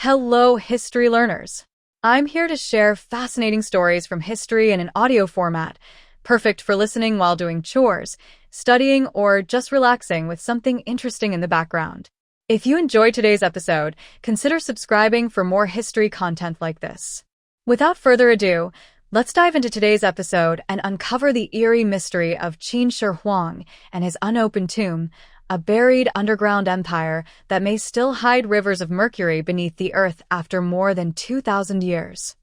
Hello, history learners. I'm here to share fascinating stories from history in an audio format, perfect for listening while doing chores, studying, or just relaxing with something interesting in the background. If you enjoyed today's episode, consider subscribing for more history content like this. Without further ado, let's dive into today's episode and uncover the eerie mystery of Qin Shi Huang and his unopened tomb, a buried underground empire that may still hide rivers of mercury beneath the earth after more than 2,000 years.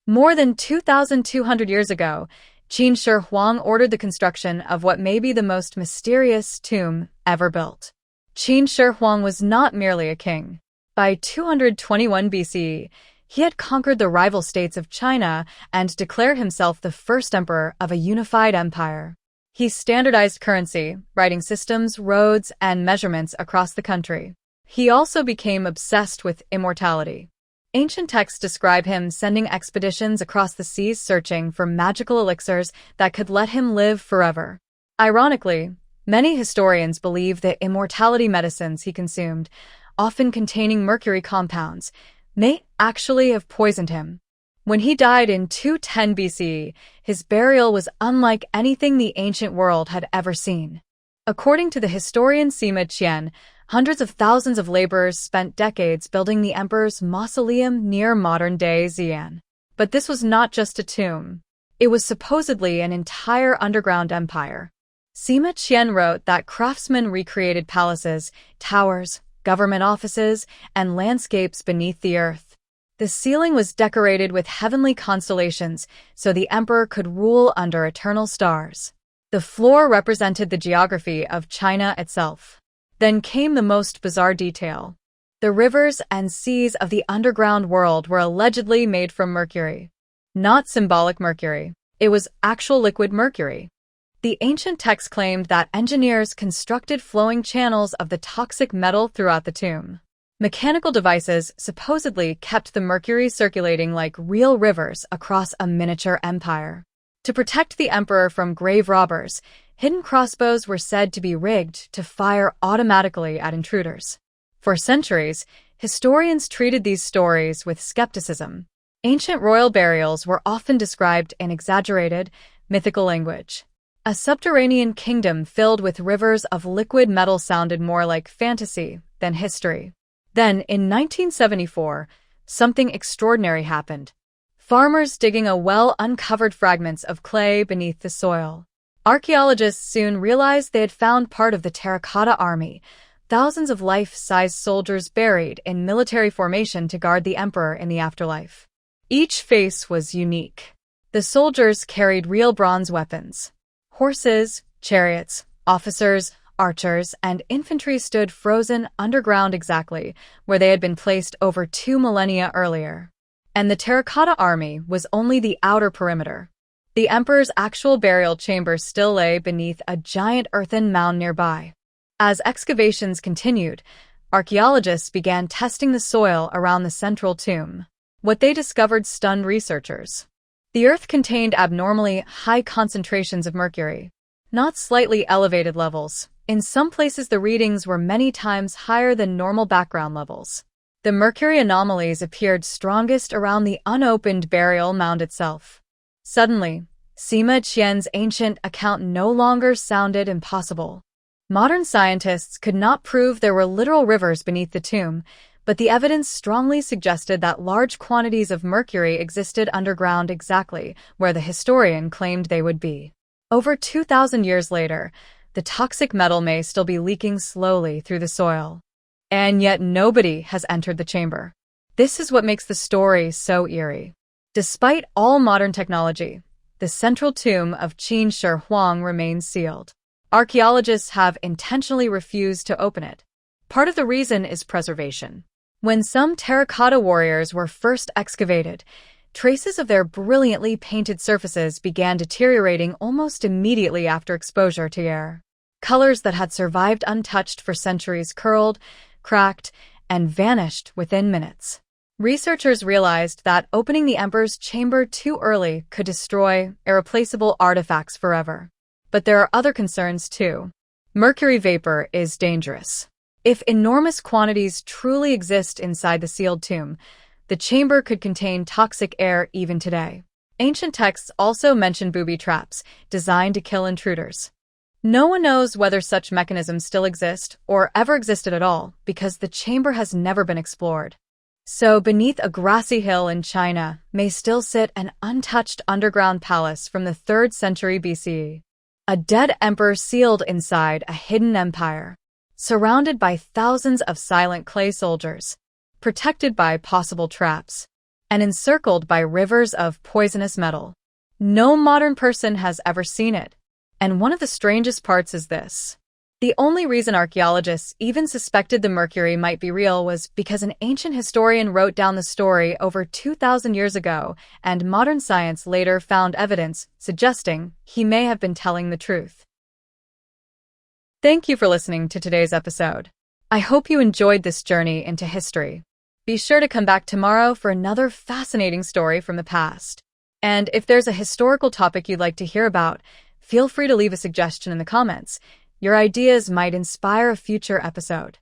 More than 2,200 years ago, Qin Shi Huang ordered the construction of what may be the most mysterious tomb ever built. Qin Shi Huang was not merely a king. By 221 BCE, he had conquered the rival states of China and declared himself the first emperor of a unified empire. He standardized currency, writing systems, roads, and measurements across the country. He also became obsessed with immortality. Ancient texts describe him sending expeditions across the seas searching for magical elixirs that could let him live forever. Ironically, many historians believe the immortality medicines he consumed, often containing mercury compounds, may actually have poisoned him. When he died in 210 BCE, his burial was unlike anything the ancient world had ever seen. According to the historian Sima Qian, hundreds of thousands of laborers spent decades building the emperor's mausoleum near modern-day Xi'an. But this was not just a tomb. It was supposedly an entire underground empire. Sima Qian wrote that craftsmen recreated palaces, towers, government offices, and landscapes beneath the earth. The ceiling was decorated with heavenly constellations so the emperor could rule under eternal stars. The floor represented the geography of China itself. Then came the most bizarre detail. The rivers and seas of the underground world were allegedly made from mercury. Not symbolic mercury. It was actual liquid mercury. The ancient text claimed that engineers constructed flowing channels of the toxic metal throughout the tomb. Mechanical devices supposedly kept the mercury circulating like real rivers across a miniature empire. To protect the emperor from grave robbers, hidden crossbows were said to be rigged to fire automatically at intruders. For centuries, historians treated these stories with skepticism. Ancient royal burials were often described in exaggerated, mythical language. A subterranean kingdom filled with rivers of liquid metal sounded more like fantasy than history. Then, in 1974, something extraordinary happened. Farmers digging a well uncovered fragments of clay beneath the soil. Archaeologists soon realized they had found part of the terracotta army, thousands of life-size soldiers buried in military formation to guard the emperor in the afterlife. Each face was unique. The soldiers carried real bronze weapons. Horses, chariots, officers, archers, and infantry stood frozen underground exactly where they had been placed over 2 millennia earlier. And the terracotta army was only the outer perimeter. The emperor's actual burial chamber still lay beneath a giant earthen mound nearby. As excavations continued, archaeologists began testing the soil around the central tomb. What they discovered stunned researchers. The earth contained abnormally high concentrations of mercury, not slightly elevated levels. In some places, the readings were many times higher than normal background levels. The mercury anomalies appeared strongest around the unopened burial mound itself. Suddenly, Sima Qian's ancient account no longer sounded impossible. Modern scientists could not prove there were literal rivers beneath the tomb, but the evidence strongly suggested that large quantities of mercury existed underground exactly where the historian claimed they would be. Over 2,000 years later, the toxic metal may still be leaking slowly through the soil. And yet nobody has entered the chamber. This is what makes the story so eerie. Despite all modern technology, the central tomb of Qin Shi Huang remains sealed. Archaeologists have intentionally refused to open it. Part of the reason is preservation. When some terracotta warriors were first excavated, traces of their brilliantly painted surfaces began deteriorating almost immediately after exposure to air. Colors that had survived untouched for centuries curled, cracked, and vanished within minutes. Researchers realized that opening the emperor's chamber too early could destroy irreplaceable artifacts forever. But there are other concerns too. Mercury vapor is dangerous. If enormous quantities truly exist inside the sealed tomb, the chamber could contain toxic air even today. Ancient texts also mention booby traps, designed to kill intruders. No one knows whether such mechanisms still exist or ever existed at all because the chamber has never been explored. So, beneath a grassy hill in China may still sit an untouched underground palace from the 3rd century BCE. A dead emperor sealed inside a hidden empire, surrounded by thousands of silent clay soldiers, protected by possible traps, and encircled by rivers of poisonous metal. No modern person has ever seen it. And one of the strangest parts is this. The only reason archaeologists even suspected the mercury might be real was because an ancient historian wrote down the story over 2,000 years ago, and modern science later found evidence suggesting he may have been telling the truth. Thank you for listening to today's episode. I hope you enjoyed this journey into history. Be sure to come back tomorrow for another fascinating story from the past. And if there's a historical topic you'd like to hear about, feel free to leave a suggestion in the comments. Your ideas might inspire a future episode.